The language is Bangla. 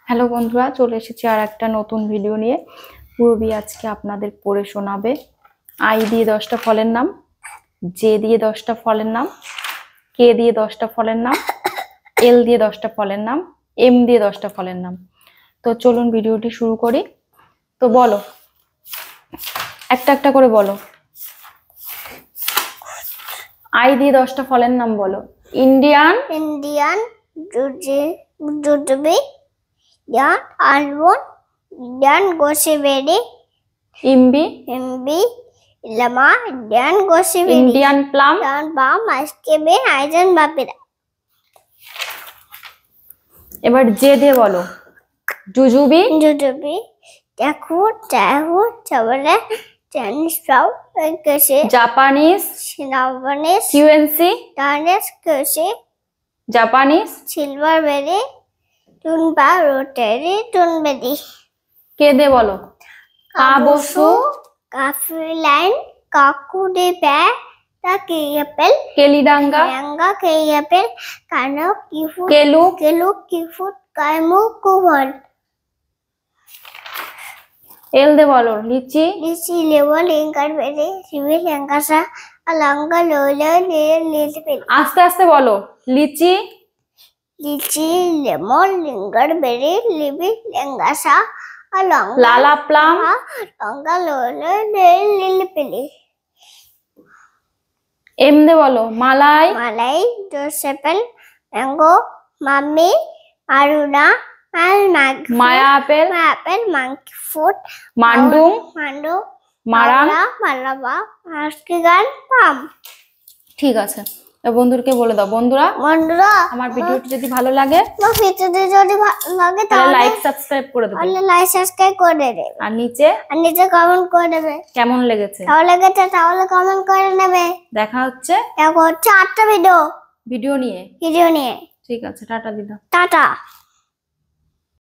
হ্যালো বন্ধুরা, চলে এসেছি আর একটা নতুন ভিডিও নিয়ে। পূরবী আজকে আপনাদের পড়ে শোনাবে আই দিয়ে 10টা ফলের নাম, জে দিয়ে 10টা ফলের নাম, কে দিয়ে 10টা ফলের নাম, এল দিয়ে 10টা ফলের নাম, এম দিয়ে 10টা ফলের নাম। তো চলুন ভিডিওটি শুরু করি। তো বলো, একটা একটা করে বলো। আই দিয়ে 10টা ফলের নাম বলো। Indian, Indian, Dudubi, Indian almond, Indian gooseberry, ইমবি, Imbi, Lama, Indian gooseberry, Indian plum, Indian palm, Iskebe, Aizen Bapira, এবার জে দিয়ে বলো। Jujube, Dudubi, Tahu, Chavale, Chinese flower, Kese, Japanese, Sinabanes, কিউএনসি, Danes, Kese, Japanese, Silverberry, Tunba, Rotary, Tunberry. কে দিয়ে বলো। কাবসু, Kafilan, Kakude Bear, the Kayapel, কেলিডাঙ্গা, Yanga Kayapel, Kano Kifu, Kelu, Kelu Kifu, Kaimu Kuvan, এল দিয়ে বলো। লিচি, Lisi Level, Incarberry, Civil Yankasa, Alanga Lola, Lil, আস্তে আস্তে বলো। লিচি, Lichi, Lemon, Lingerberry, Libby, Langasa, Alanga, লালা plum, Longa Lola, Lil Pilly. M দিয়ে বলো। মালাই, Malay, Josephine, Mango, Mummy, Aruna, and Monkey মায়া আপেল, Apple, Monkey Food, মান্ডুম, Mando, মারাং। Malaba, Maskigan, Palm. ঠিক আছে, এবার বন্ধুদেরকে বলে দাও। বন্ধুরা, বন্ধুরা, আমার ভিডিওটি যদি ভালো লাগে ভিডিওটি যদি ভালো লাগে তাহলে তাহলে লাইক সাবস্ক্রাইব করে দেবে, লাইক সাবস্ক্রাইব করে দেবে আর নিচে কমেন্ট করে দেবে কেমন লেগেছে তাহলে কমেন্ট করে নেবে। দেখা হচ্ছে দেখো হচ্ছে 8টা ভিডিও ভিডিও নিয়ে। নিয়ে। ঠিক আছে, টাটা দিদা। টাটা।